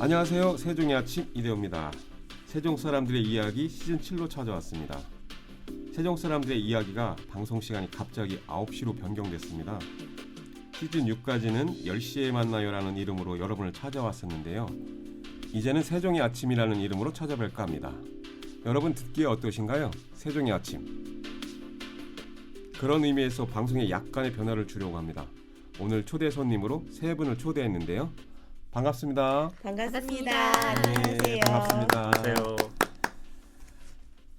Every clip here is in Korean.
안녕하세요. 세종의 아침 이대호입니다. 세종 사람들의 이야기 시즌 7로 찾아왔습니다. 세종 사람들의 이야기가 방송 시간이 갑자기 9시로 변경됐습니다. 시즌 6까지는 10시에 만나요라는 이름으로 여러분을 찾아왔었는데요. 이제는 세종의 아침이라는 이름으로 찾아뵐까 합니다. 여러분 듣기에 어떠신가요? 세종의 아침. 그런 의미에서 방송에 약간의 변화를 주려고 합니다. 오늘 초대 손님으로 세 분을 초대했는데요. 반갑습니다. 반갑습니다. 네, 반갑습니다. 안녕하세요.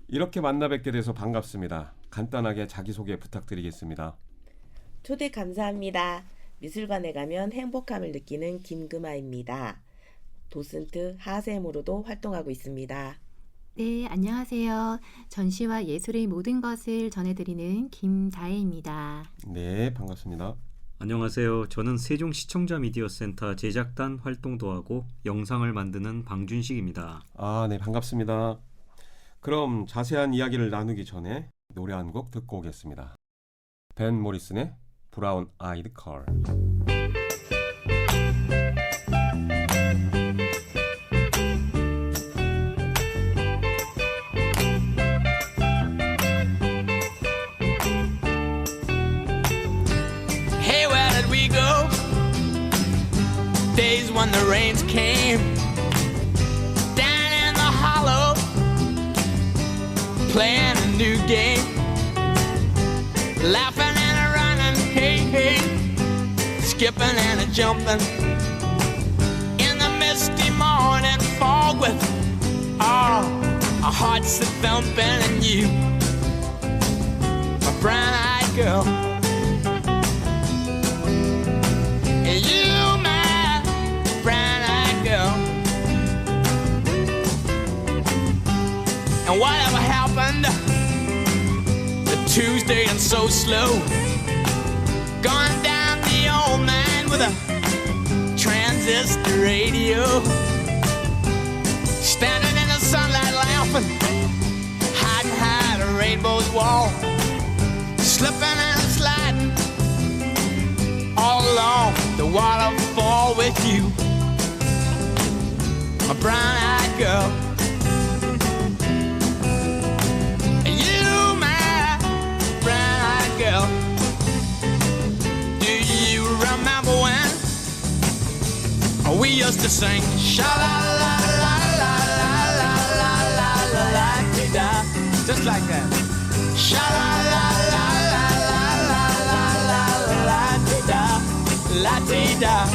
이렇게 만나 뵙게 돼서 반갑습니다. 간단하게 자기소개 부탁드리겠습니다. 초대 감사합니다. 미술관에 가면 행복함을 느끼는 김금아입니다. 도슨트 하샘으로도 활동하고 있습니다. 네, 안녕하세요. 전시와 예술의 모든 것을 전해드리는 김다혜입니다. 네, 반갑습니다. 안녕하세요. 저는 세종시청자 미디어센터 제작단 활동도 하고 영상을 만드는 방준식입니다. 네, 반갑습니다. 그럼 자세한 이야기를 나누기 전에 노래 한 곡 듣고 오겠습니다. 벤 모리슨의 브라운 아이드 걸. Hey, where did we go? Days when the rains came down in the hollow, playing a new game, laughing and a running, hey, hey, skipping and a jumping in the misty morning fog with our hearts a thumping, and you, my brown-eyed girl. You, my brown-eyed girl. And whatever happened to Tuesday and so slow, gone down the old man with a transistor radio, standing in the sunlight laughing, hiding behind a rainbow's wall, slipping and sliding all along the waterfall with you, my brown-eyed girl. You, my brown-eyed girl. Do you remember when we used to sing sha-la-la-la-la-la-la-la-la-la-la-la-la-la-la, just like that? Sha-la-la-la-la-la-la-la-la-la-la-la-la-la-la.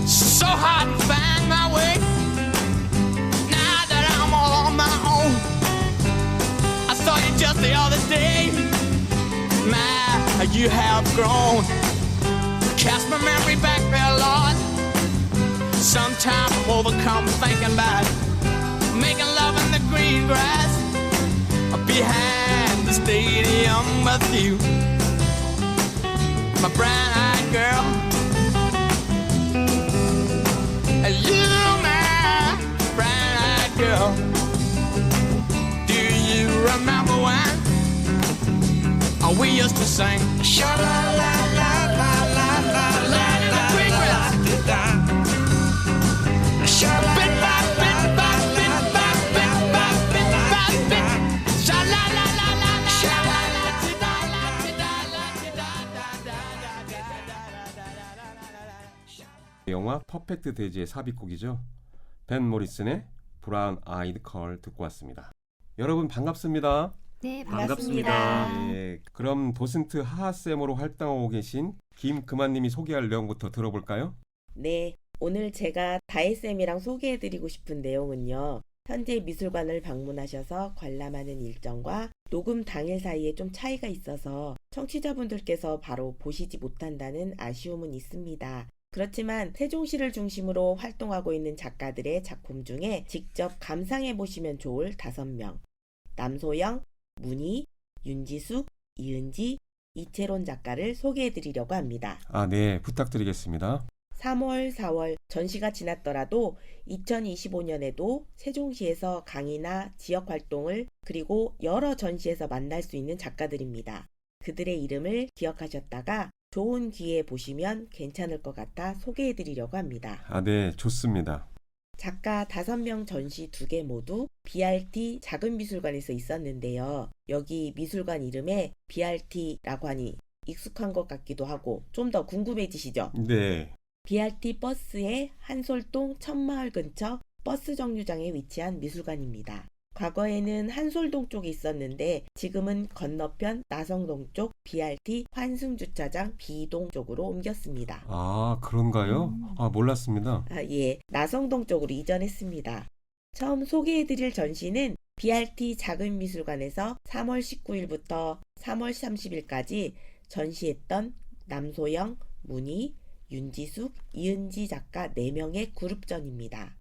So hard to find my way now that I'm all on my own. I saw you just the other day. My, you have grown. Cast my memory back there, Lord. Sometimes I'm overcome thinking about making love in the green grass behind the stadium with you, my brown-eyed girl. You, my brown-eyed girl. Do you remember when we used to sing sha-la-la-la-la-la-la-la in the green grass? 영화 퍼펙트 데이지의 삽입곡이죠. 벤 모리슨의 브라운 아이드 걸 듣고 왔습니다. 여러분 반갑습니다. 네, 반갑습니다. 반갑습니다. 네, 그럼 도슨트 하하쌤으로 활동하고 계신 김금아님이 소개할 내용부터 들어볼까요? 네, 오늘 제가 다혜쌤이랑 소개해드리고 싶은 내용은요. 현재 미술관을 방문하셔서 관람하는 일정과 녹음 당일 사이에 좀 차이가 있어서 청취자분들께서 바로 보시지 못한다는 아쉬움은 있습니다. 그렇지만 세종시를 중심으로 활동하고 있는 작가들의 작품 중에 직접 감상해 보시면 좋을 5명. 남소영, 문희, 윤지숙, 이은지, 이채론 작가를 소개해 드리려고 합니다. 네, 부탁드리겠습니다. 3월, 4월 전시가 지났더라도 2025년에도 세종시에서 강의나 지역 활동을 그리고 여러 전시에서 만날 수 있는 작가들입니다. 그들의 이름을 기억하셨다가 좋은 기회에 보시면 괜찮을 것 같아 소개해드리려고 합니다. 네, 좋습니다. 작가 5명 전시 2개 모두 BRT 작은 미술관에서 있었는데요. 여기 미술관 이름에 BRT라고 하니 익숙한 것 같기도 하고 좀 더 궁금해지시죠? 네. BRT 버스의 한솔동 천마을 근처 버스 정류장에 위치한 미술관입니다. 과거에는 한솔동 쪽에 있었는데 지금은 건너편 나성동 쪽 BRT 환승주차장 B동 쪽으로 옮겼습니다. 그런가요? 몰랐습니다. 예, 나성동 쪽으로 이전했습니다. 처음 소개해드릴 전시는 BRT 작은 미술관에서 3월 19일부터 3월 30일까지 전시했던 남소영, 문희, 윤지숙, 이은지 작가 4명의 그룹전입니다.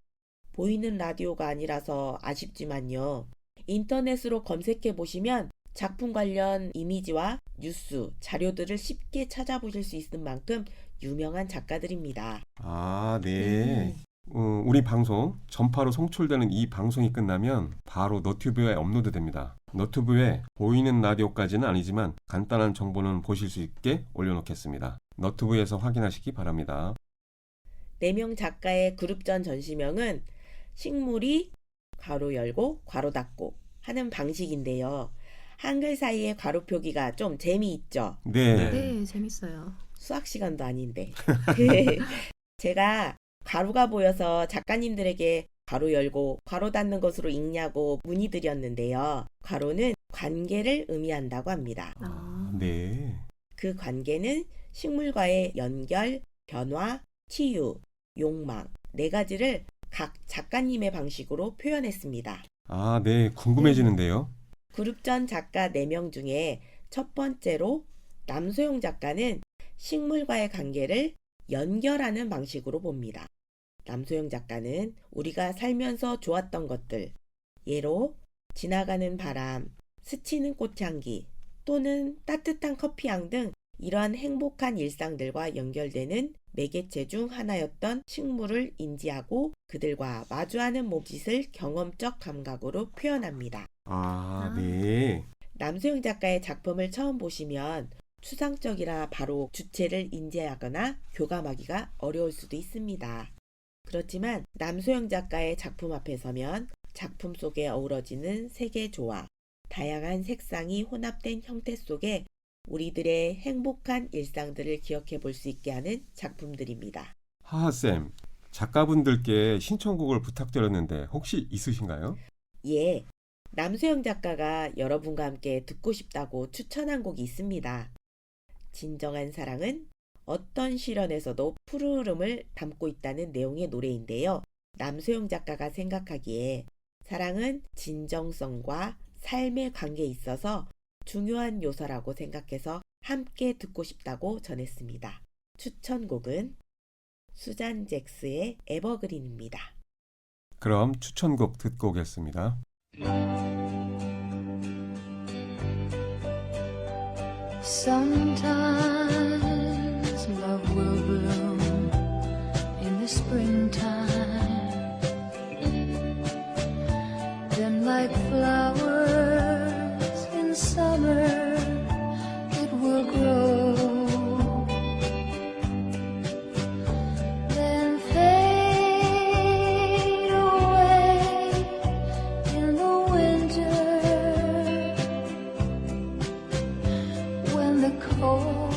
보이는 라디오가 아니라서 아쉽지만요. 인터넷으로 검색해 보시면 작품 관련 이미지와 뉴스, 자료들을 쉽게 찾아보실 수 있을 만큼 유명한 작가들입니다. 네. 우리 방송 전파로 송출되는 이 방송이 끝나면 바로 너튜브에 업로드됩니다. 너튜브에 보이는 라디오까지는 아니지만 간단한 정보는 보실 수 있게 올려놓겠습니다. 너튜브에서 확인하시기 바랍니다. 4명 작가의 그룹전 전시명은 식물이 괄호 열고 괄호 닫고 하는 방식인데요. 한글 사이에 괄호 표기가 좀 재미있죠? 네. 네, 재밌어요. 수학 시간도 아닌데. 제가 가루가 보여서 작가님들에게 괄호 열고 괄호 닫는 것으로 읽냐고 문의드렸는데요. 괄호는 관계를 의미한다고 합니다. 네. 그 관계는 식물과의 연결, 변화, 치유, 욕망 4가지를 각 작가님의 방식으로 표현했습니다. 네. 궁금해지는데요. 그룹전 작가 4명 중에 첫 번째로 남소영 작가는 식물과의 관계를 연결하는 방식으로 봅니다. 남소영 작가는 우리가 살면서 좋았던 것들, 예로 지나가는 바람, 스치는 꽃향기 또는 따뜻한 커피향 등 이러한 행복한 일상들과 연결되는 매개체 중 하나였던 식물을 인지하고 그들과 마주하는 몸짓을 경험적 감각으로 표현합니다. 네. 남소영 작가의 작품을 처음 보시면 추상적이라 바로 주체를 인지하거나 교감하기가 어려울 수도 있습니다. 그렇지만 남소영 작가의 작품 앞에 서면 작품 속에 어우러지는 색의 조화, 다양한 색상이 혼합된 형태 속에 우리들의 행복한 일상들을 기억해 볼 수 있게 하는 작품들입니다. 하하쌤, 작가분들께 신청곡을 부탁드렸는데 혹시 있으신가요? 예, 남소영 작가가 여러분과 함께 듣고 싶다고 추천한 곡이 있습니다. 진정한 사랑은 어떤 시련에서도 푸르름을 담고 있다는 내용의 노래인데요. 남소영 작가가 생각하기에 사랑은 진정성과 삶의 관계에 있어서 중요한 요소라고 생각해서 함께 듣고 싶다고 전했습니다. 추천곡은 수잔 잭스의 에버그린입니다. 그럼 추천곡 듣고 오겠습니다. Sometimes love will bloom in the springtime. Then like flowers in summer it will grow. Then fade away in the winter when the cold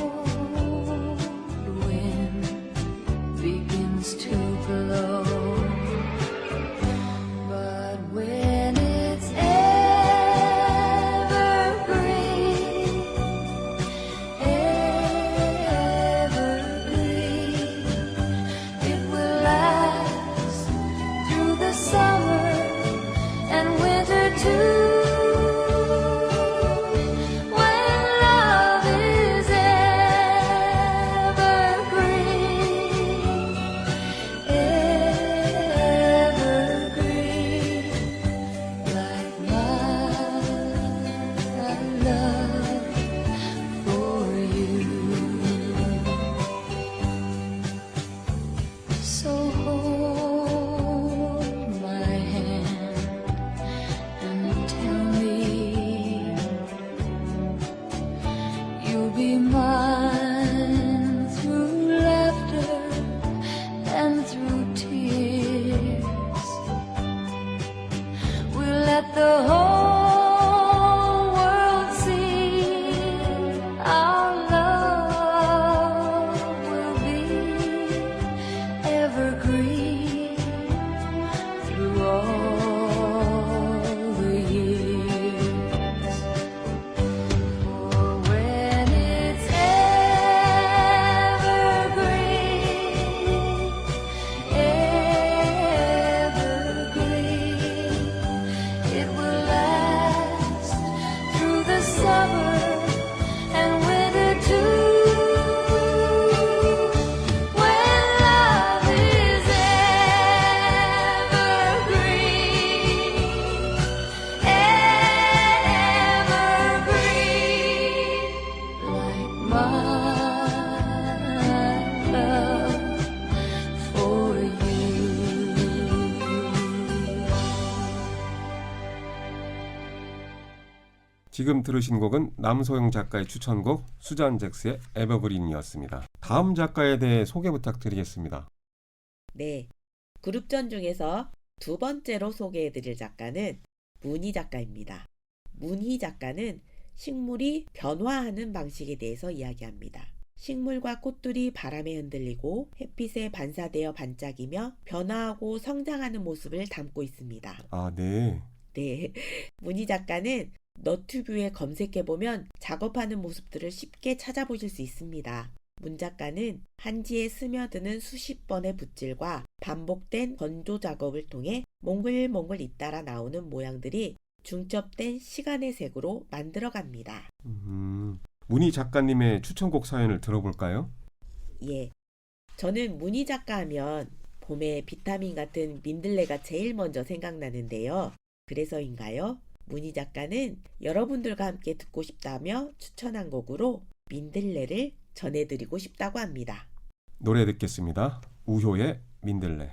지금 들으신 곡은 남소영 작가의 추천곡 수잔 잭스의 에버그린이었습니다. 다음 작가에 대해 소개 부탁드리겠습니다. 네, 그룹전 중에서 두 번째로 소개해드릴 작가는 문희 작가입니다. 문희 작가는 식물이 변화하는 방식에 대해서 이야기합니다. 식물과 꽃들이 바람에 흔들리고 햇빛에 반사되어 반짝이며 변화하고 성장하는 모습을 담고 있습니다. 아, 네. 네, 문희 작가는 너튜브에 검색해보면 작업하는 모습들을 쉽게 찾아보실 수 있습니다. 문 작가는 한지에 스며드는 수십 번의 붓질과 반복된 건조 작업을 통해 몽글몽글 잇따라 나오는 모양들이 중첩된 시간의 색으로 만들어갑니다. 문희 작가님의 추천곡 사연을 들어볼까요? 예, 저는 문희 작가 하면 봄에 비타민 같은 민들레가 제일 먼저 생각나는데요. 그래서인가요? 문희 작가는 여러분들과 함께 듣고 싶다며 추천한 곡으로 민들레를 전해드리고 싶다고 합니다. 노래 듣겠습니다. 우효의 민들레.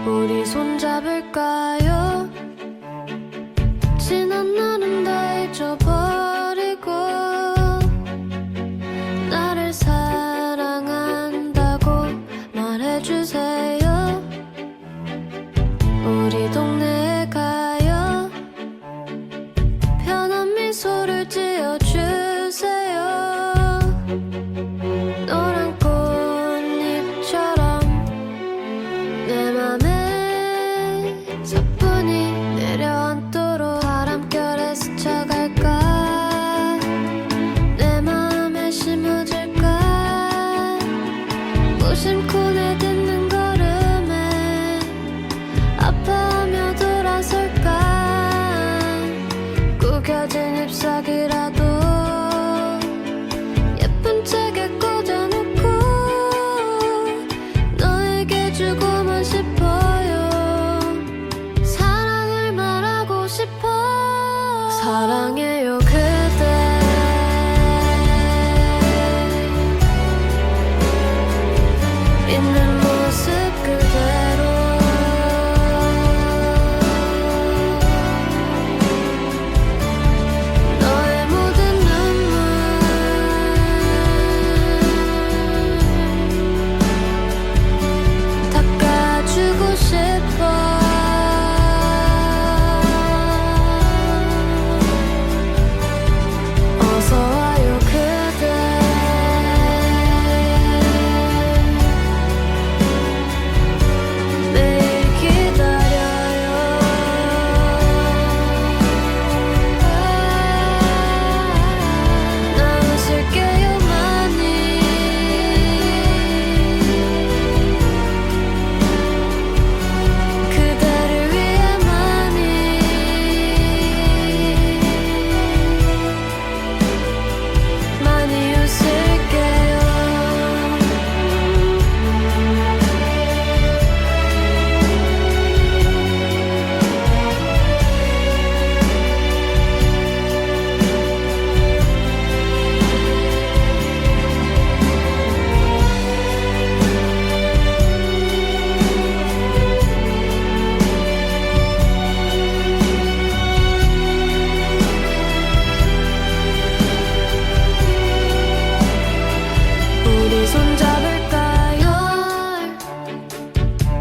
우리 손잡을까요? 지난 날은 다 잊어버리고 나를 사랑한다고 말해주세요. 우리 동네에 가요. 편한 미소를 지어주세요. 노란 꽃잎처럼 내 맘에 사뿐히 내려앉도록 바람결에 스쳐갈까. 내 맘에 심어질까. 무심코 내딛는 걸음에 아파하며 돌아설까. 구겨진 잎사귀라도 예쁜 책에 꽂아놓고 너에게 주고만 싶어요. 사랑을 말하고 싶어. 사랑해요 그대. 있는 모습 그대로. 너의 모든 눈물 닦아주고 싶어. 어서 와요 그대. 매일 기다려요. 나 웃을게요 많이. 그대를 위해 많이 웃을게요. 우리 손잡을까요?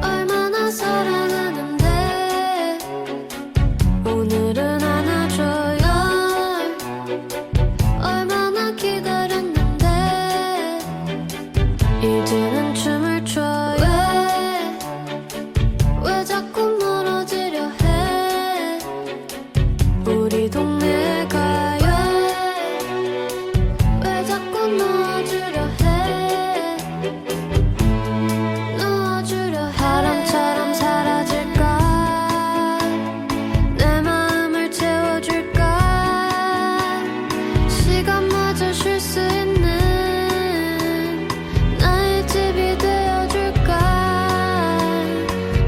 얼마나 사랑하는데 오늘은 안아줘요. 얼마나 기다렸는데 이제는 춤을 춰요. 왜 자꾸 멀어지려 해. 우리 동네에 가요. 왜 자꾸 놓아주려 해. 놓아주려 해. 바람처럼 사라질까. 내 마음을 채워줄까. 시간마저 쉴 수 있는 나의 집이 되어줄까.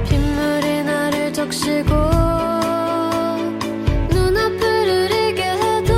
빗물이 나를 적시고 눈앞을 흐리게 해도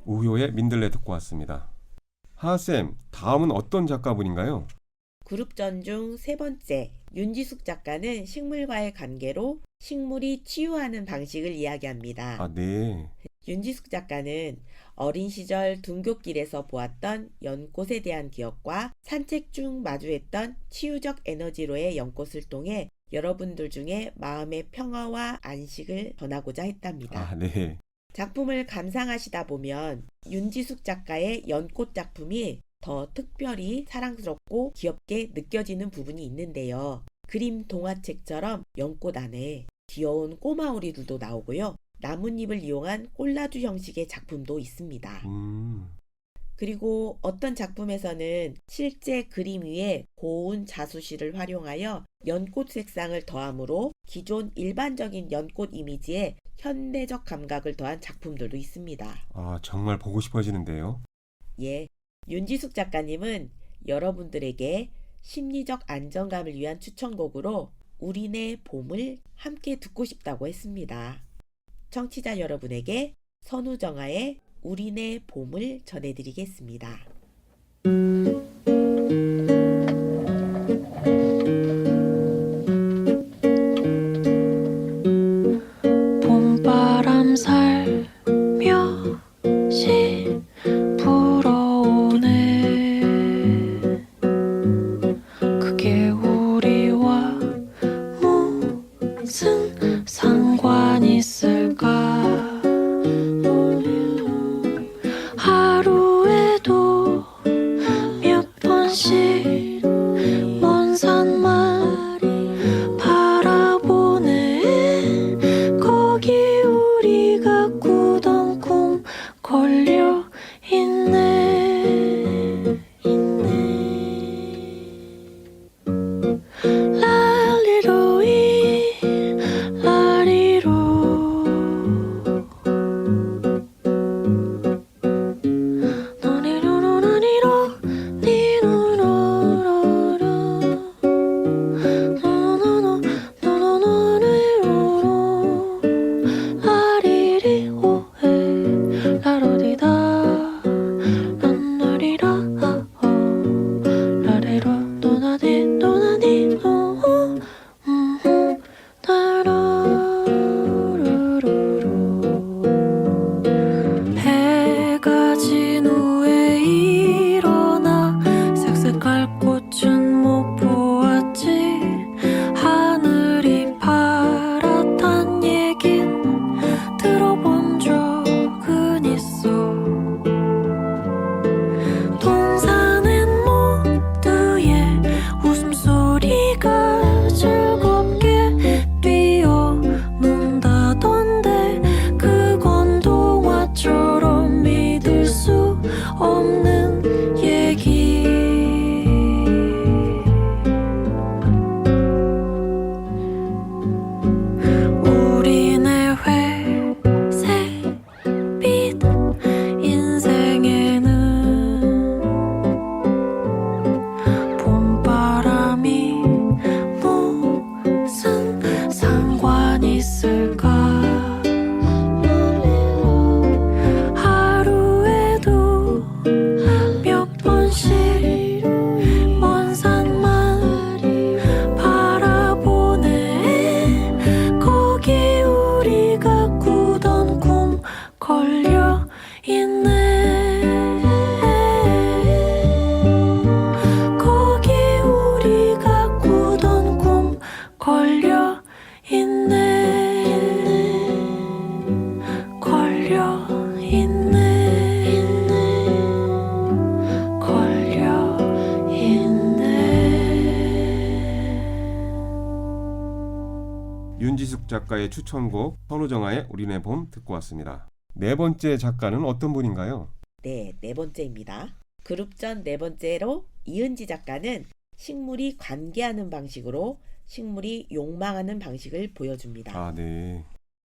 우효의 민들레 듣고 왔습니다. 하하쌤, 다음은 어떤 작가분인가요? 그룹전 중 세 번째, 윤지숙 작가는 식물과의 관계로 식물이 치유하는 방식을 이야기합니다. 아, 네. 윤지숙 작가는 어린 시절 둔교길에서 보았던 연꽃에 대한 기억과 산책 중 마주했던 치유적 에너지로의 연꽃을 통해 여러분들 중에 마음의 평화와 안식을 전하고자 했답니다. 아, 네. 작품을 감상하시다 보면 윤지숙 작가의 연꽃 작품이 더 특별히 사랑스럽고 귀엽게 느껴지는 부분이 있는데요. 그림 동화책처럼 연꽃 안에 귀여운 꼬마 오리들도 나오고요. 나뭇잎을 이용한 콜라주 형식의 작품도 있습니다. 그리고 어떤 작품에서는 실제 그림 위에 고운 자수실을 활용하여 연꽃 색상을 더함으로 기존 일반적인 연꽃 이미지에 현대적 감각을 더한 작품들도 있습니다. 아, 정말 보고 싶어지는데요. 예, 윤지숙 작가님은 여러분들에게 심리적 안정감을 위한 추천곡으로 우리네 봄을 함께 듣고 싶다고 했습니다. 청취자 여러분에게 선우정아의 우리네 봄을 전해드리겠습니다. 봄바람 살며시 불어오네. 그게 우리와 무슨 상관이 있을까? 하루에도 몇 번씩 먼 산만 바라보네. 거기 우리가 꾸던 꿈 걸려 있네. 랄리로이 라리로 나니로로나니로 니노로로로 노노노 노노노리로로 라리리 오에 라로디다 란나리라 라리로 노나디 노나디 노 따라루루루 해가 진 후에 일어나 색색깔 꽃은 못 보았지. 하늘이 파랗단 얘긴 들어본 적은 있어. 동산엔 모두의 웃음소리가 즐겁게 뛰어논다던데 그건 동화처럼 믿을 수 없는 얘기. 우리네 회색빛 인생에는 봄바람이 무슨 상관이 있을까? 하루에도 몇 번씩 먼 산만 바라보네. 거기 우리가 꾸던 꿈 걸려 있네. 거기 우리가 꾸던 꿈 걸려 있네. 걸려 있네. 걸려 있네. 윤지숙 작가의 추천곡 선우정아의 우리네 봄 듣고 왔습니다. 네 번째 작가는 어떤 분인가요? 네, 네 번째입니다. 그룹전 네 번째로 이은지 작가는 식물이 관계하는 방식으로 식물이 욕망하는 방식을 보여줍니다. 아, 네.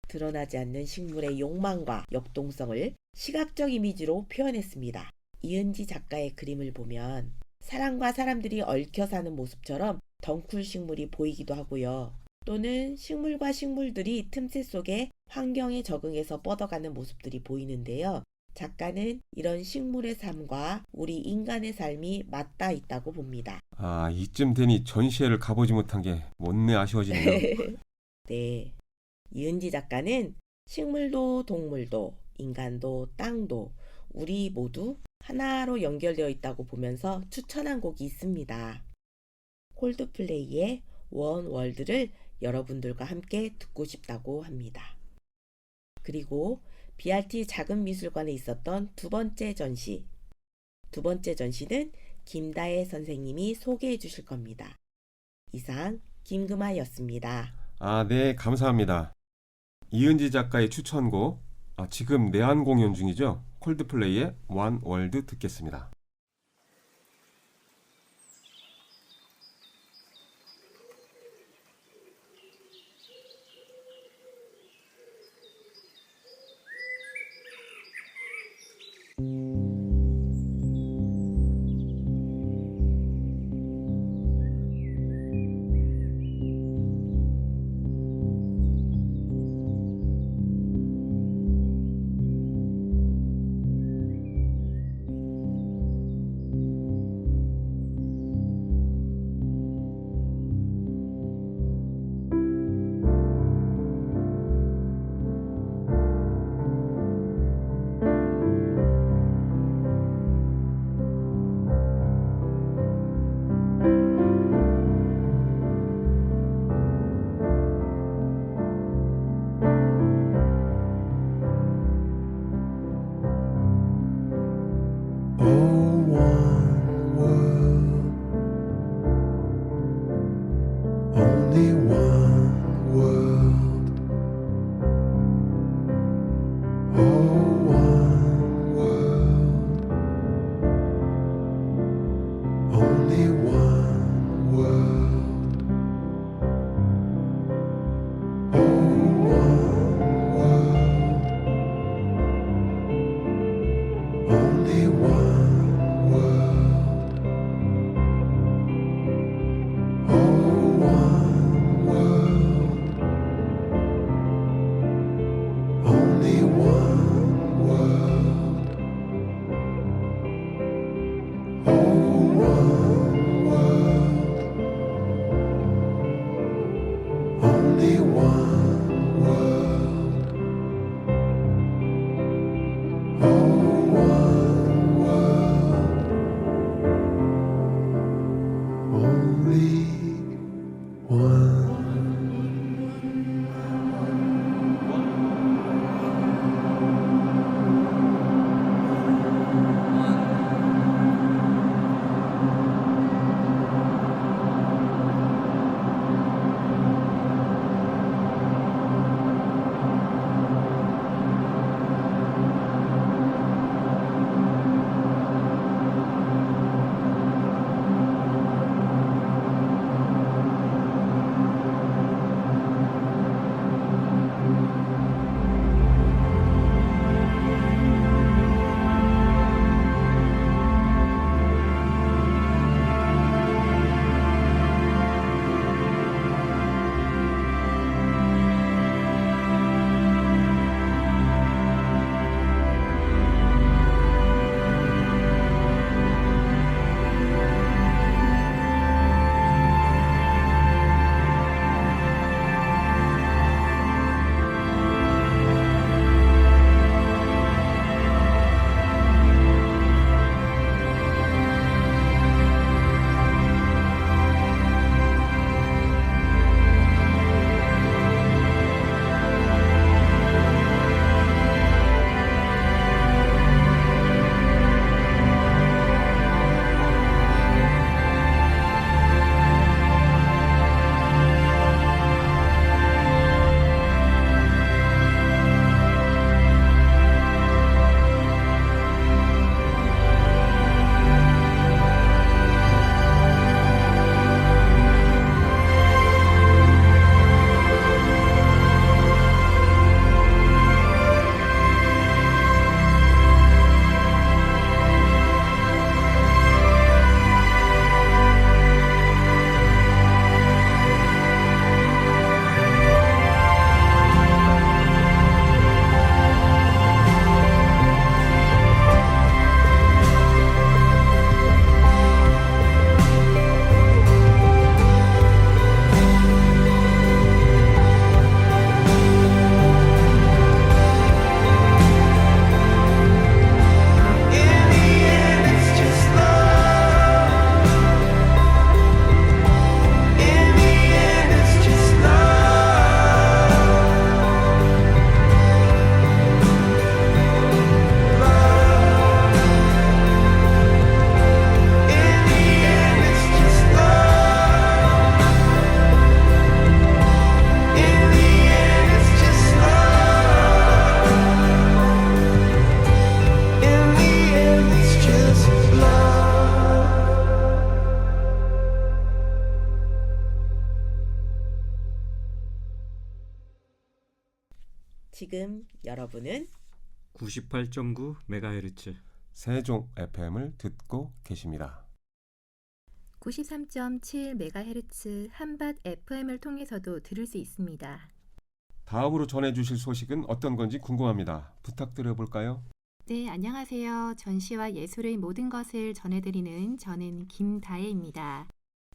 드러나지 않는 식물의 욕망과 역동성을 시각적 이미지로 표현했습니다. 이은지 작가의 그림을 보면 사람과 사람들이 얽혀 사는 모습처럼 덩쿨 식물이 보이기도 하고요. 또는 식물과 식물들이 틈새 속에 환경에 적응해서 뻗어가는 모습들이 보이는데요. 작가는 이런 식물의 삶과 우리 인간의 삶이 맞닿아 있다고 봅니다. 아, 이쯤 되니 전시회를 가보지 못한 게 못내 아쉬워지네요. 네. 이은지 작가는 식물도 동물도 인간도 땅도 우리 모두 하나로 연결되어 있다고 보면서 추천한 곡이 있습니다. 콜드플레이의 원 월드를 여러분들과 함께 듣고 싶다고 합니다. 그리고 BRT 작은 미술관에 있었던 두 번째 전시는 김다혜 선생님이 소개해 주실 겁니다. 이상 김금아였습니다. 아, 네, 감사합니다. 이은지 작가의 추천곡, 지금 내한 공연 중이죠? 콜드플레이의 원 월드 듣겠습니다. 지금 여러분은 98.9MHz 세종 FM을 듣고 계십니다. 93.7MHz 한밭 FM을 통해서도 들을 수 있습니다. 다음으로 전해주실 소식은 어떤 건지 궁금합니다. 부탁드려볼까요? 네, 안녕하세요. 전시와 예술의 모든 것을 전해드리는 저는 김다혜입니다.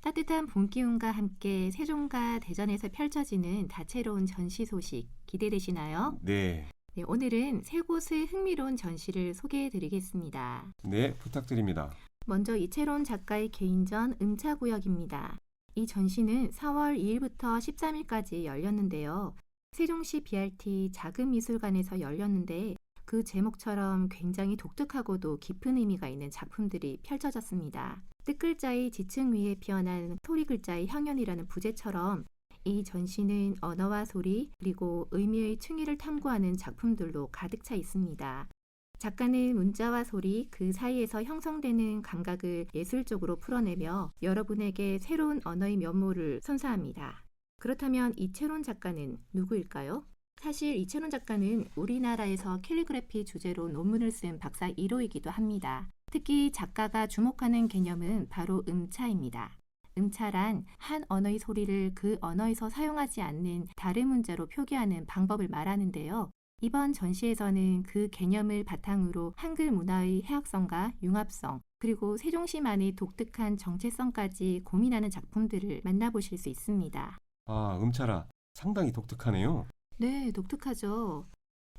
따뜻한 봄 기운과 함께 세종과 대전에서 펼쳐지는 다채로운 전시 소식 기대되시나요? 네, 네, 오늘은 세 곳의 흥미로운 전시를 소개해드리겠습니다. 네, 부탁드립니다. 먼저 이채론 작가의 개인전 음차구역입니다. 이 전시는 4월 2일부터 13일까지 열렸는데요. 세종시 BRT 자금미술관에서 열렸는데 그 제목처럼 굉장히 독특하고도 깊은 의미가 있는 작품들이 펼쳐졌습니다. 뜻글자의 지층 위에 피어난 소리글자의 향연이라는 부제처럼 이 전시는 언어와 소리 그리고 의미의 층위를 탐구하는 작품들로 가득 차 있습니다. 작가는 문자와 소리 그 사이에서 형성되는 감각을 예술적으로 풀어내며 여러분에게 새로운 언어의 면모를 선사합니다. 그렇다면 이채론 작가는 누구일까요? 사실 이채론 작가는 우리나라에서 캘리그래피 주제로 논문을 쓴 박사 1호이기도 합니다. 특히 작가가 주목하는 개념은 바로 음차입니다. 음차란 한 언어의 소리를 그 언어에서 사용하지 않는 다른 문자로 표기하는 방법을 말하는데요. 이번 전시에서는 그 개념을 바탕으로 한글 문화의 해학성과 융합성, 그리고 세종시만의 독특한 정체성까지 고민하는 작품들을 만나보실 수 있습니다. 아, 음차라. 상당히 독특하네요. 네, 독특하죠.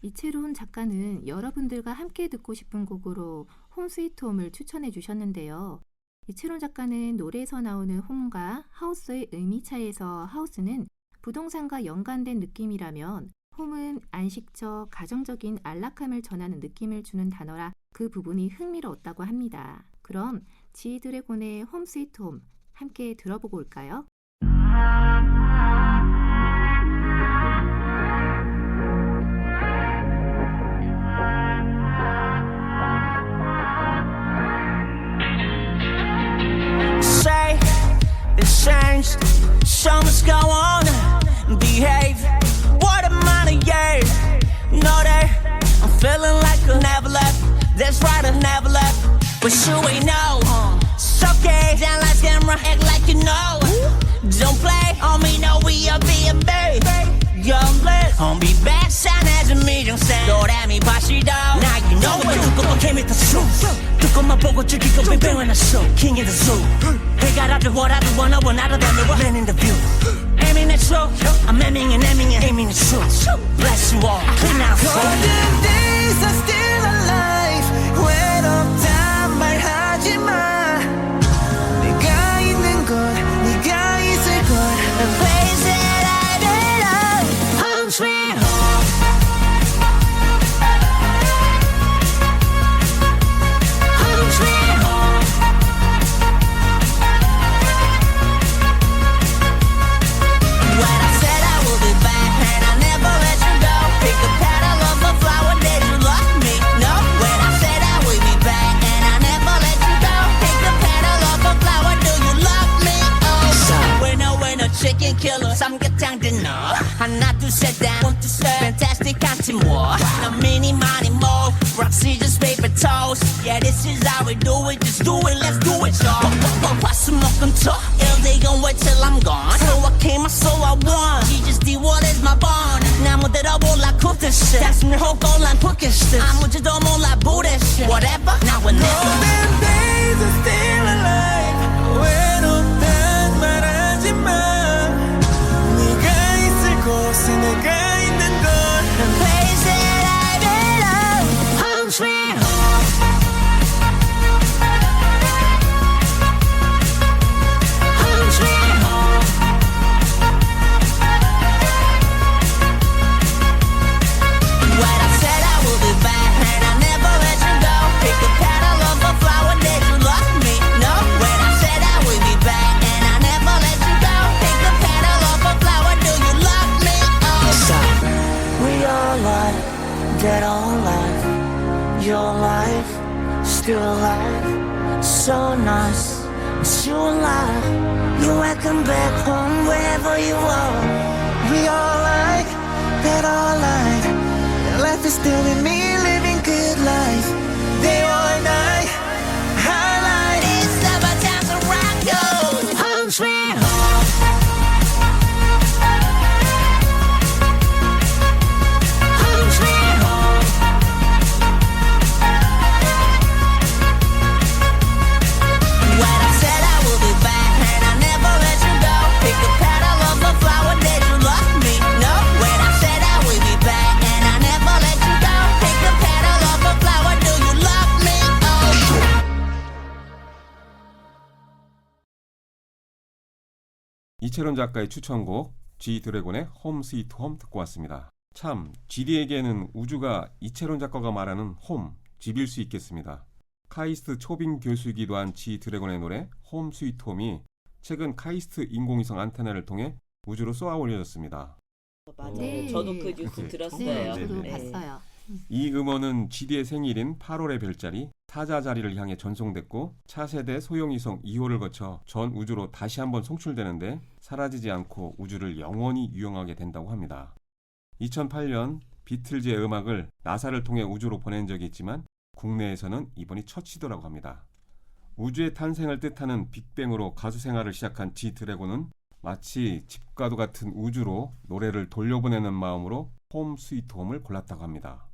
이채론 작가는 여러분들과 함께 듣고 싶은 곡으로 홈 스위트 홈을 추천해 주셨는데요. 이채론 작가는 노래에서 나오는 홈과 하우스의 의미 차이에서 하우스는 부동산과 연관된 느낌이라면 홈은 안식처, 가정적인 안락함을 전하는 느낌을 주는 단어라 그 부분이 흥미로웠다고 합니다. 그럼 지드래곤의 홈 스위트 홈 함께 들어보고 올까요? Say it's changed, show must go on, behave. What am I to yeah? No, that I'm feeling like I never left. That's right, I never left. But you ain't know. It's okay, down like camera, act like you know. Don't play on me, no, we are B&B. Young blessed, on be back, shine as a million cent. Lord, at me, pass it down. Now you know what you go, came with the truth. 두꺼만 보고 즐기고 뱅뱅한 a show. King in the zoo. 해가 라도 what I do, wanna one out of them, the man in the view. Aiming at you, I'm aiming and aiming at you. Bless you all, clean out. Golden days are still alive. 외롭단 말하지 마. 네가 있는 곳, 네가 있을 곳. The place that I belong, home sweet home. Home sweet home. When I said I would be back and I never let you go, pick a petal of a flower, did you love me? No. When I said I would be back and I never let you go, pick a petal of a flower, do you love me? Oh, we're no chicken killer, 삼계탕 dinner. 하나 둘셋 down, one two set, fantastic 같이 뭐? 나 mini money more, rock scissors paper toast. Yeah, this is how we do it, just do it, let's do it, y'all. 화수목금토, they gon' wait till I'm gone. So I came, I so I won. She just did what is my bond. 나무대로 몰라 cook this shit. 단숨을 홀고 난 푸켓스. 아무지도 몰라 bullshit. Whatever, now and never. Golden days are still alive. 외롭단 말하지 마. 네가 있을 곳에 내가 있는 곳. The place that I belong, home sweet home. Home sweet home. When I said I would be back and I never let you go, pick a petal of a flower, did you love me? No. When I said I would be back and I never let you go, pick a petal of a flower, do you love me? Oh. We all alive, dead or alive. Your life, still alive. So nice, it's you alive. You're welcome back home wherever you are. We all alive, dead or alive. yourself is still in me, living good life. Day or night, highlight. It's summertime, so rock goes. Home sweet home. Home sweet home. When I said I will be back and I never let you go, pick the petal of a flower, did you love me? No. When I said I will be back and I never let you go, pick the petal of a flower, do you love me? Oh. 이채론 작가의 추천곡 G 드래곤의 홈 스위트 홈 듣고 왔습니다. 참 GD에게는 우주가 이채론 작가가 말하는 홈, 집일 수 있겠습니다. 카이스트 초빙 교수이기도 한 G 드래곤의 노래 홈 스위트 홈이 최근 카이스트 인공위성 안테나를 통해 우주로 쏘아 올려졌습니다. 맞아요. 네. 저도 그 뉴스 네. 들었어요. 네, 저도 네. 봤어요. 이 음원은 GD의 생일인 8월의 별자리 타자 자리를 향해 전송됐고 차세대 소형위성 2호를 거쳐 전 우주로 다시 한번 송출되는데 사라지지 않고 우주를 영원히 유영하게 된다고 합니다. 2008년 비틀즈의 음악을 나사를 통해 우주로 보낸 적이 있지만 국내에서는 이번이 첫 시도라고 합니다. 우주의 탄생을 뜻하는 빅뱅으로 가수 생활을 시작한 G 드래곤은 마치 집과도 같은 우주로 노래를 돌려보내는 마음으로 홈 스위트 홈을 골랐다고 합니다.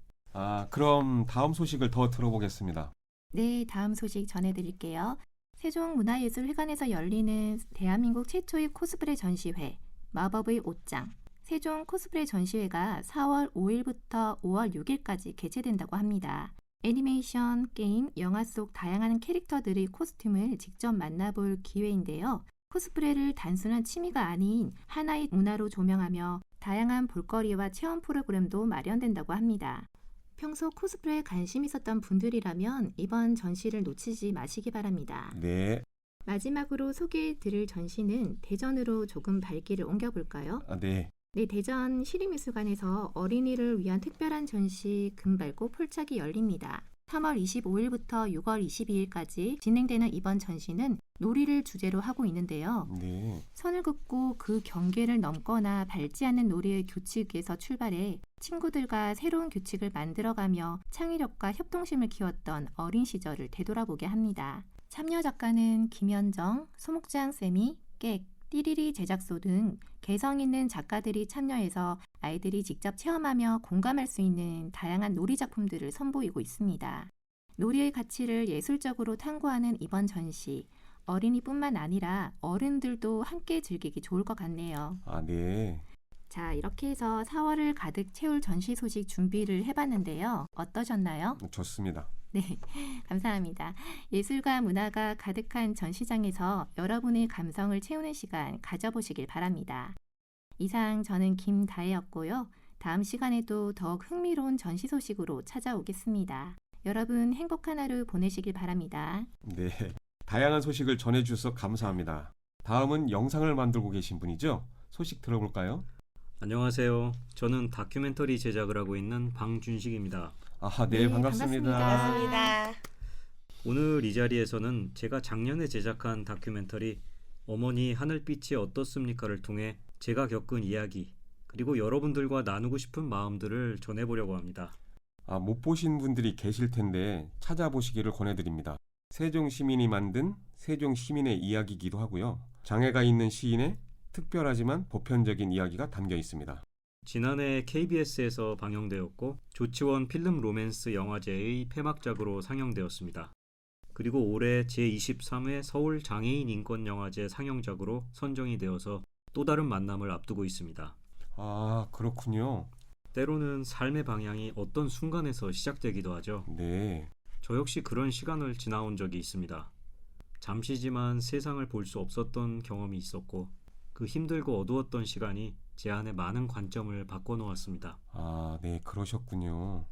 그럼 다음 소식을 더 들어보겠습니다. 네, 다음 소식 전해드릴게요. 세종문화예술회관에서 열리는 대한민국 최초의 코스프레 전시회, 마법의 옷장. 세종 코스프레 전시회가 4월 5일부터 5월 6일까지 개최된다고 합니다. 애니메이션, 게임, 영화 속 다양한 캐릭터들의 코스튬을 직접 만나볼 기회인데요. 코스프레를 단순한 취미가 아닌 하나의 문화로 조명하며 다양한 볼거리와 체험 프로그램도 마련된다고 합니다. 평소 코스프레에 관심 있었던 분들이라면 이번 전시를 놓치지 마시기 바랍니다. 네, 마지막으로 소개해드릴 전시는 대전으로 조금 발길을 옮겨볼까요? 네. 네, 대전 시립미술관에서 어린이를 위한 특별한 전시 금발고 폴짝이 열립니다. 3월 25일부터 6월 22일까지 진행되는 이번 전시는 놀이를 주제로 하고 있는데요. 네. 선을 긋고 그 경계를 넘거나 밟지 않는 놀이의 규칙에서 출발해 친구들과 새로운 규칙을 만들어가며 창의력과 협동심을 키웠던 어린 시절을 되돌아보게 합니다. 참여 작가는 김현정, 소목장 쌤이, 객, 띠리리 제작소 등 개성 있는 작가들이 참여해서 아이들이 직접 체험하며 공감할 수 있는 다양한 놀이 작품들을 선보이고 있습니다. 놀이의 가치를 예술적으로 탐구하는 이번 전시, 어린이뿐만 아니라 어른들도 함께 즐기기 좋을 것 같네요. 네. 자, 이렇게 해서 4월을 가득 채울 전시 소식 준비를 해봤는데요. 어떠셨나요? 좋습니다. 네, 감사합니다. 예술과 문화가 가득한 전시장에서 여러분의 감성을 채우는 시간 가져보시길 바랍니다. 이상 저는 김다혜였고요. 다음 시간에도 더욱 흥미로운 전시 소식으로 찾아오겠습니다. 여러분 행복한 하루 보내시길 바랍니다. 네. 다양한 소식을 전해주셔서 감사합니다. 다음은 영상을 만들고 계신 분이죠? 소식 들어볼까요? 안녕하세요. 저는 다큐멘터리 제작을 하고 있는 방준식입니다. 네, 네, 반갑습니다. 반갑습니다. 오늘 이 자리에서는 제가 작년에 제작한 다큐멘터리 어머니 하늘빛이 어떻습니까를 통해 제가 겪은 이야기 그리고 여러분들과 나누고 싶은 마음들을 전해보려고 합니다. 못 보신 분들이 계실 텐데 찾아보시기를 권해드립니다. 세종 시민이 만든 세종 시민의 이야기이기도 하고요. 장애가 있는 시인의 특별하지만 보편적인 이야기가 담겨 있습니다. 지난해 KBS에서 방영되었고 조치원 필름 로맨스 영화제의 폐막작으로 상영되었습니다. 그리고 올해 제23회 서울 장애인 인권 영화제 상영작으로 선정이 되어서 또 다른 만남을 앞두고 있습니다. 그렇군요. 때로는 삶의 방향이 어떤 순간에서 시작되기도 하죠. 네. 저 역시 그런 시간을 지나온 적이 있습니다. 잠시지만 세상을 볼 수 없었던 경험이 있었고 그 힘들고 어두웠던 시간이 제 안에 많은 관점을 바꿔놓았습니다. 네, 그러셨군요.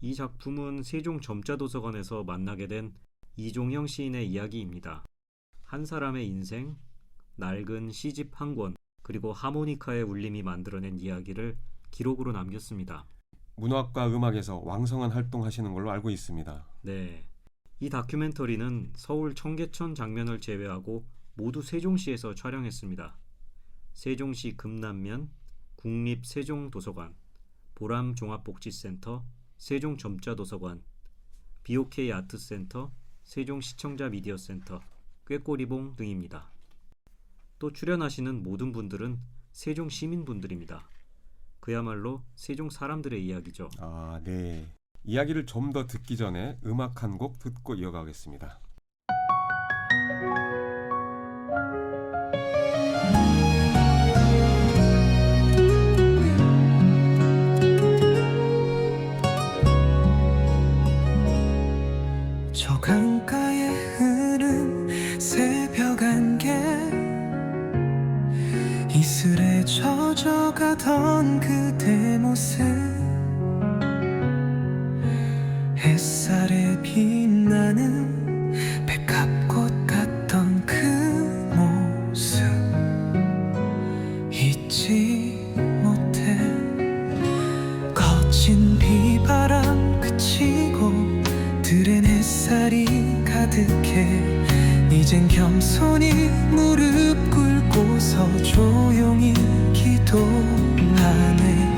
이 작품은 세종 점자도서관에서 만나게 된 이종형 시인의 이야기입니다. 한 사람의 인생, 낡은 시집 한 권, 그리고 하모니카의 울림이 만들어낸 이야기를 기록으로 남겼습니다. 문학과 음악에서 왕성한 활동하시는 걸로 알고 있습니다. 네, 이 다큐멘터리는 서울 청계천 장면을 제외하고 모두 세종시에서 촬영했습니다. 세종시 금남면 국립세종도서관, 보람 종합복지센터, 세종 점자도서관, BOK 아트센터, 세종 시청자 미디어센터, 꾀꼬리봉 등입니다. 또 출연하시는 모든 분들은 세종 시민분들입니다. 그야말로 세종 사람들의 이야기죠. 아, 네. 이야기를 좀 더 듣기 전에 음악 한 곡 듣고 이어가겠습니다. 저 강가에 흐른 새벽 안개 이슬에 젖어가던 그대 모습 햇살에 빛나는 백합꽃 같던 그 모습 잊지 못해 거친 비바람 그치고 들엔 햇살이 가득해 이젠 겸손히 무릎 꿇고서 조용히 기도하네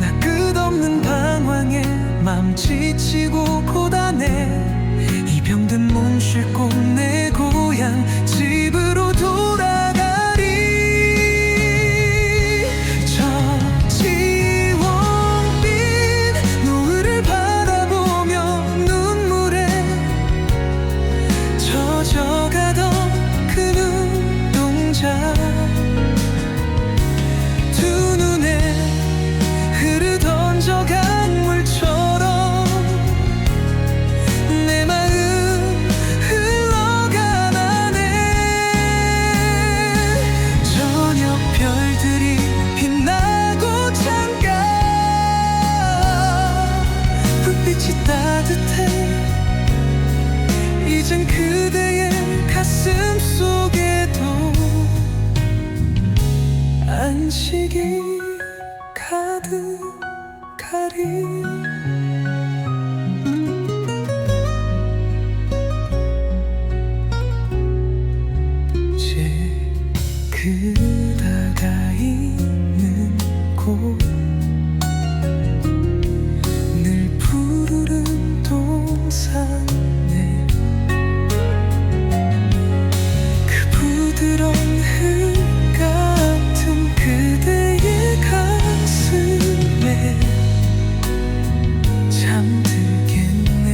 나 끝없는 방황에 맘 지치고 고단해 이 병든 몸 싣고 내 고향 집으로 돌아가리 저 지원빛 노을을 바라보며 눈물에 젖어가던 그 눈동자 두 눈에 흐르던 저 강물처럼 내 마음 흘러가나네 저녁 별들이 빛나고 창가 불빛이 따뜻해 이젠 그대의 가슴 속에도 안식이 가득하리 이제 그다가 있는 곳 늘 푸르른 동산에 그 부드러운 흙 같은 그대의 가슴에 잠들겠네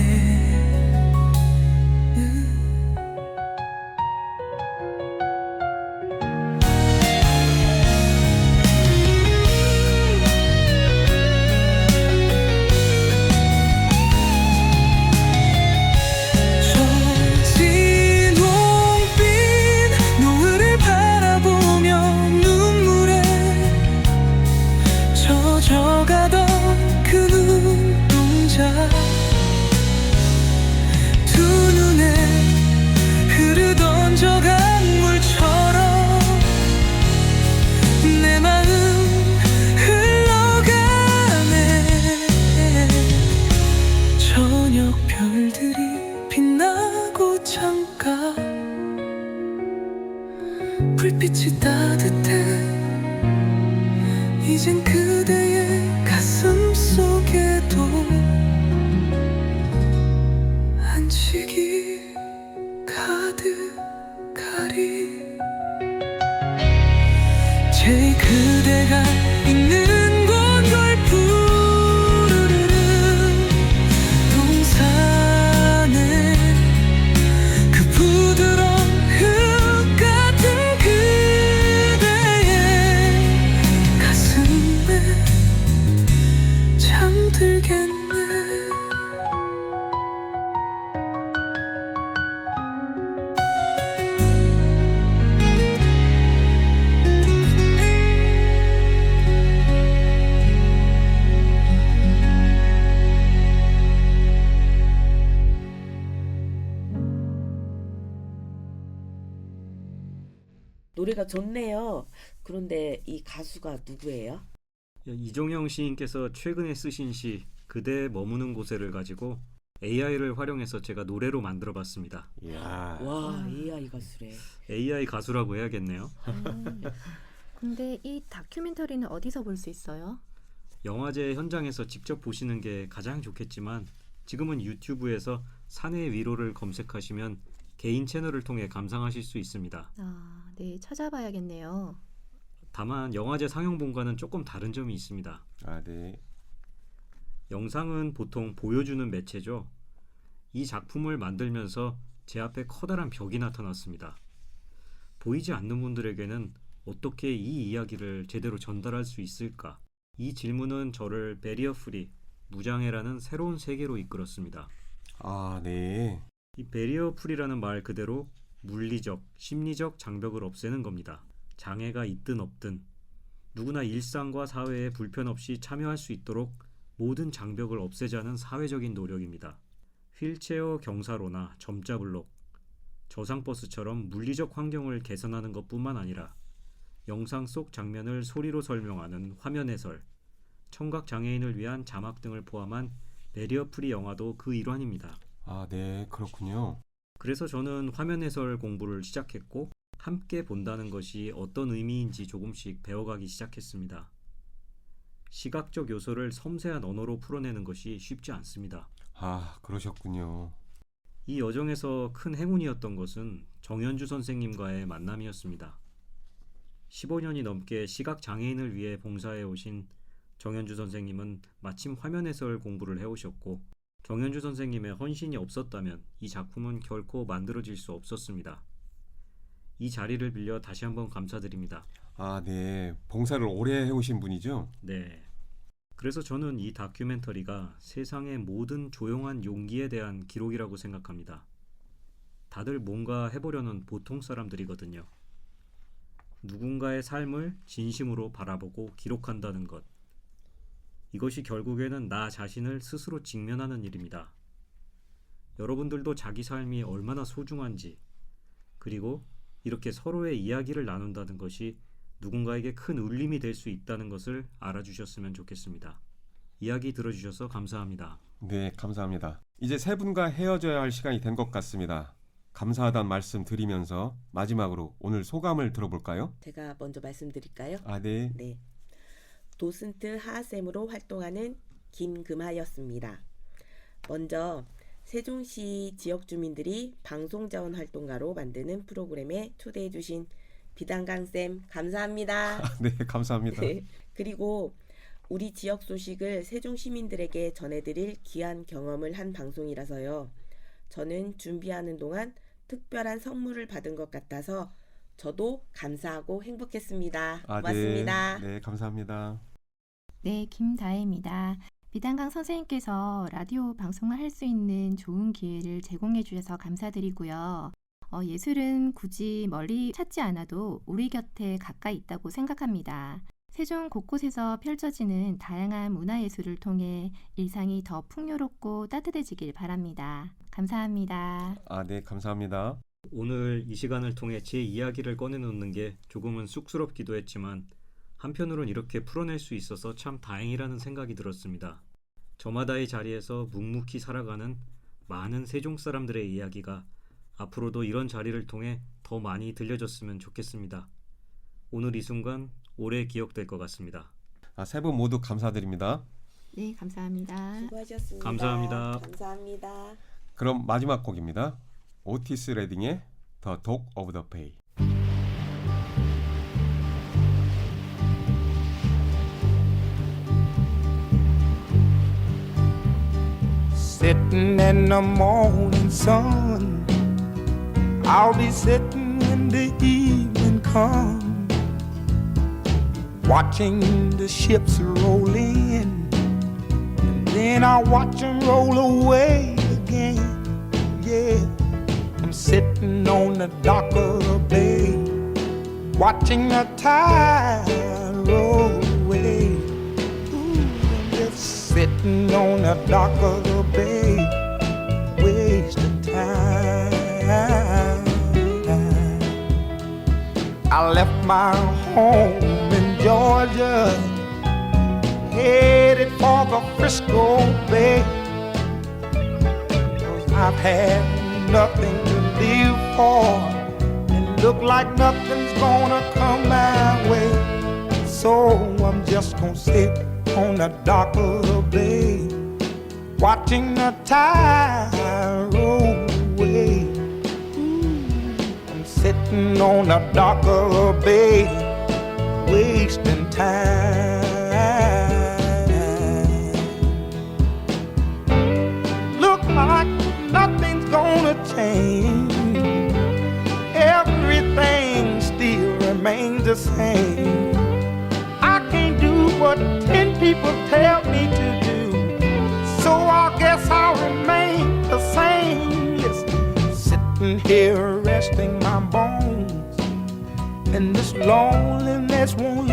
저진홍빛 노을을 바라보며 눈물에 젖어가던 그 눈동자 두 눈에 흐르던 저 강물처럼 내 마음 흘러가네 저녁 별들이 빛나고 창가 불빛이 따뜻해 이젠 그대의 가슴 속에도 안식이 가득하리 제 그대가 있는 곳 푸르른 동산에 그 부드러운 흙 같은 그대의 가슴에 잠들겠네 노래가 좋네요. 그런데 이 가수가 누구예요? 이종영 시인께서 최근에 쓰신 시 그대 머무는 곳에를 가지고 AI를 활용해서 제가 노래로 만들어봤습니다. 이야. 와, AI 가수래. AI 가수라고 해야겠네요. 근데 이 다큐멘터리는 어디서 볼 수 있어요? 영화제 현장에서 직접 보시는 게 가장 좋겠지만 지금은 유튜브에서 산의 위로를 검색하시면 개인 채널을 통해 감상하실 수 있습니다. 아, 네, 찾아봐야겠네요. 다만 영화제 상영본과는 조금 다른 점이 있습니다. 아, 네. 영상은 보통 보여주는 매체죠. 이 작품을 만들면서 제 앞에 커다란 벽이 나타났습니다. 보이지 않는 분들에게는 어떻게 이 이야기를 제대로 전달할 수 있을까? 이 질문은 저를 베리어 프리, 무장애라는 새로운 세계로 이끌었습니다. 아, 네. 이 베리어 프리라는 말 그대로 물리적, 심리적 장벽을 없애는 겁니다. 장애가 있든 없든 누구나 일상과 사회에 불편 없이 참여할 수 있도록 모든 장벽을 없애자는 사회적인 노력입니다. 휠체어 경사로나 점자 블록, 저상버스처럼 물리적 환경을 개선하는 것뿐만 아니라 영상 속 장면을 소리로 설명하는 화면 해설, 청각 장애인을 위한 자막 등을 포함한 베리어 프리 영화도 그 일환입니다. 아, 네. 그렇군요. 그래서 저는 화면 해설 공부를 시작했고 함께 본다는 것이 어떤 의미인지 조금씩 배워가기 시작했습니다. 시각적 요소를 섬세한 언어로 풀어내는 것이 쉽지 않습니다. 아, 그러셨군요. 이 여정에서 큰 행운이었던 것은 정현주 선생님과의 만남이었습니다. 15년이 넘게 시각 장애인을 위해 봉사해 오신 정현주 선생님은 마침 화면 해설 공부를 해오셨고 정현주 선생님의 헌신이 없었다면 이 작품은 결코 만들어질 수 없었습니다. 이 자리를 빌려 다시 한번 감사드립니다. 아, 네. 봉사를 오래 해오신 분이죠? 네. 그래서 저는 이 다큐멘터리가 세상의 모든 조용한 용기에 대한 기록이라고 생각합니다. 다들 뭔가 해보려는 보통 사람들이거든요. 누군가의 삶을 진심으로 바라보고 기록한다는 것. 이것이 결국에는 나 자신을 스스로 직면하는 일입니다. 여러분들도 자기 삶이 얼마나 소중한지, 그리고 이렇게 서로의 이야기를 나눈다는 것이 누군가에게 큰 울림이 될 수 있다는 것을 알아주셨으면 좋겠습니다. 이야기 들어주셔서 감사합니다. 네, 감사합니다. 이제 세 분과 헤어져야 할 시간이 된 것 같습니다. 감사하다는 말씀 드리면서 마지막으로 오늘 소감을 들어볼까요? 제가 먼저 말씀드릴까요? 아, 네. 네. 도슨트 하하쌤으로 활동하는 김금하였습니다. 먼저 세종시 지역 주민들이 방송자원 활동가로 만드는 프로그램에 초대해 주신 비단강쌤 감사합니다. 네, 감사합니다. 네. 그리고 우리 지역 소식을 세종 시민들에게 전해드릴 귀한 경험을 한 방송이라서요. 저는 준비하는 동안 특별한 선물을 받은 것 같아서 저도 감사하고 행복했습니다. 아, 고맙습니다. 네, 감사합니다. 네, 김다혜입니다. 비단강 선생님께서 라디오 방송을 할 수 있는 좋은 기회를 제공해 주셔서 감사드리고요. 예술은 굳이 멀리 찾지 않아도 우리 곁에 가까이 있다고 생각합니다. 세종 곳곳에서 펼쳐지는 다양한 문화예술을 통해 일상이 더 풍요롭고 따뜻해지길 바랍니다. 감사합니다. 아, 네, 감사합니다. 오늘 이 시간을 통해 제 이야기를 꺼내놓는 게 조금은 쑥스럽기도 했지만 한편으론 이렇게 풀어낼 수 있어서 참 다행이라는 생각이 들었습니다. 저마다의 자리에서 묵묵히 살아가는 많은 세종 사람들의 이야기가 앞으로도 이런 자리를 통해 더 많이 들려줬으면 좋겠습니다. 오늘 이 순간 오래 기억될 것 같습니다. 아, 세 분 모두 감사드립니다. 네, 감사합니다. 수고하셨습니다. 감사합니다. 감사합니다. 그럼 마지막 곡입니다. 오티스 레딩의 The Dog of the Bay. Sitting in the morning sun, I'll be sitting when the evening comes, watching the ships roll in, and then I'll watch them roll away again. Yeah, I'm sitting on the dock of the bay, watching the tide roll away. Sitting on the dock of the bay, wasting time. I left my home in Georgia, headed for the Frisco Bay, 'cause I've had nothing to live for, and look like nothing's gonna come my way. So I'm just gonna sit on the dock of the bay, watching the tide roll away. I'm sitting on the dock of the bay, wasting time. Look like nothing's gonna change. Everything still remains the same. I can't do what 10 people tell me to do, so I guess I'll remain the same. Listen, sitting here resting my bones, and this loneliness won't